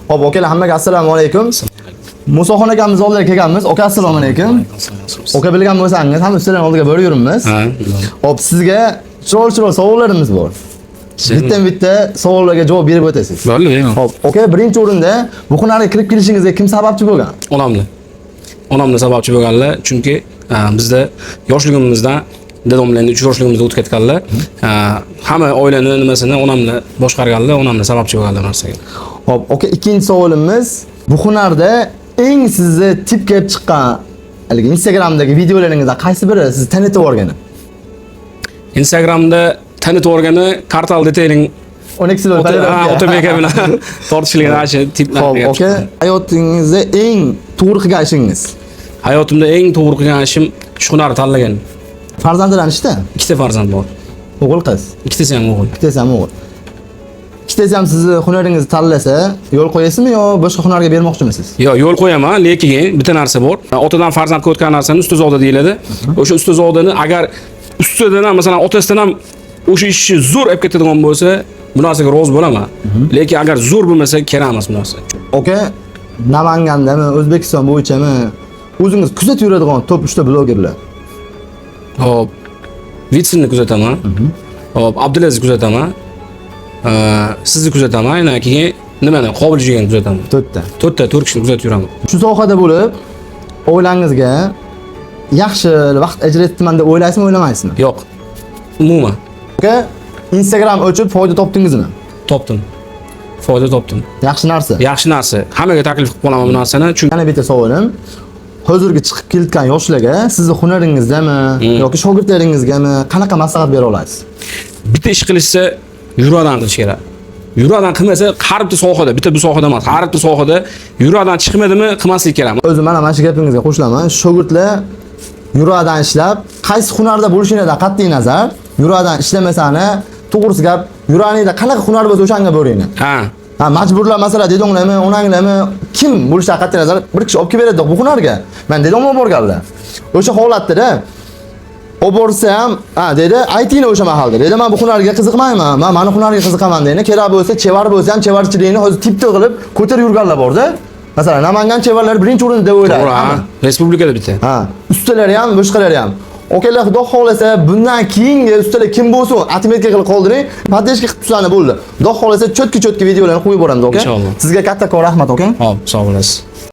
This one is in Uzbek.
Hop, okalar hammaga assalomu alaykum. Musoxon akamiz oldiga kelganmiz. Oka assalomu alaykum. Oka bilgan bo'lsangiz, hamma sizlarning oldiga borib yuribmiz. Hop, sizga chiroyli savollarimiz bor. Bitta savollarga javob berib o'tasiz. Bo'ldi. Hop, oka birinchi o'rinda bu hunarga kirib kelishingizga kim sababchi bo'lgan? Onamlar sababchi bo'lganlar, chunki bizda yoshligimizdan dadamlarning 3 yoshligimizda o'tib ketganlar. Hamma oilani nimasini onamlar boshqarganlar, onamlar sababchi bo'lganlar narsaga. Hop, oka ikkinchi savolimiz, bu hunarda eng sizni tip kelib chiqqan haligi Instagramdagi videolaringizdan qaysi biri sizni tanitib o'rgani? Instagramda tanitib o'rgani Kartal detailing 12 yil Otabeka bilan tortishilgan ashi tiplar. Hop, oka, hayotingizda eng to'g'ri qilgan ishingiz? Hayotimda eng to'g'ri qilgan ishim shu hunarni tanlagan. Farzandlar nechta? 2 ta farzand bor. O'g'il, qiz. Ikkitasi ham o'g'il. Ikkitasi ham o'g'il. Ikkitasi ham sizni hunaringizni tanlasa, yo'l qo'yasizmi yo boshqa hunarga bermoqchimisiz? Yo'q, yo'l qo'yaman, lekin bitta narsa bor. Otadan farzandga o'tgan narsani ustozoda deyiladi. O'sha ustozodani agar ustidan ham, masalan, otasidan ham o'sha ishni zo'r olib ketadigan bo'lsa, bu narsaga rozi bo'laman. Lekin agar zo'r bo'lmasa, kerak emas bu narsa. Oka, Namangandami, O'zbekiston bo'yichami o'zingiz kuzatib yuradigan top 3 ta blogerlar? Hop, Vitsinni kuzataman. Hop, Abdulaziz kuzataman. Sizni kuzataman, yana keyin nimani Qobiljigan kuzataman. 4 kishini kuzatib yuraman. Shu sohada bo'lib, oilangizga yaxshi vaqt ajratibman deb o'ylaysizmi, o'ylamaysizmi? Yo'q. Umuman. Oka, Instagram ochib foyda topdingizmi? Topdim. Foyda topdim. Yaxshi narsa. Yaxshi narsa. Hammaga taklif qilib qolaman bu narsani, chunki yana bitta savolim. Hozirgi chiqib kelayotgan yoshlarga sizni hunaringizdami yoki shogirdlaringizgami qanaqa maslahat bera olasiz? Bitta ish qilishsa, yuradan qilish kerak. Yuradan qilmasa, har bitta sohada, bitta bu sohada emas, har bitta sohada yuradan chiqmadimi, qilmaslik kerak. O'zim mana shu gapingizga qo'shilaman. Shogirdlar yuradan ishlab, qaysi hunarda bo'lishidan qat'iy nazar, yuradan ishlamasani, to'g'risi gap, yuraningda qanaqa hunar bo'lsa o'shanga bo'ringlar. Ha, majburlar masala dedinglarmi, onanglarmi, kim bo'lishidan qat'iy nazar bir kishi olib kelib beradi bu hunarga. Men dedimmi borganlar. O'sha holatda olib borsa ham, dedi, aytinglar o'sha mahalda. Dedi, men bu hunarga qiziqmayman, men mana hunarga qiziqaman deyni. Kerak bo'lsa, chevar bo'lsa ham chevarchilikni hozir tipta qilib ko'tarib yurganlar bor-da. Masalan, Namangan chevarlar birinchi o'rinda deb o'ylaydi. To'g'ri, respublikada bitta. Ustalari ham, boshqalari ham. Okalar, xudo xolasa, bundan keyingi ustalar kim bo'lsa, atmetga qilib qoldiring, podeshka qilib tushlarni bo'ldi. Xudo xolasa, cho'tki videolarni qo'yib boramiz, oka. Inshaalloh. Sizga kattakon rahmat, oka. Hop, sog' bo'lasiz.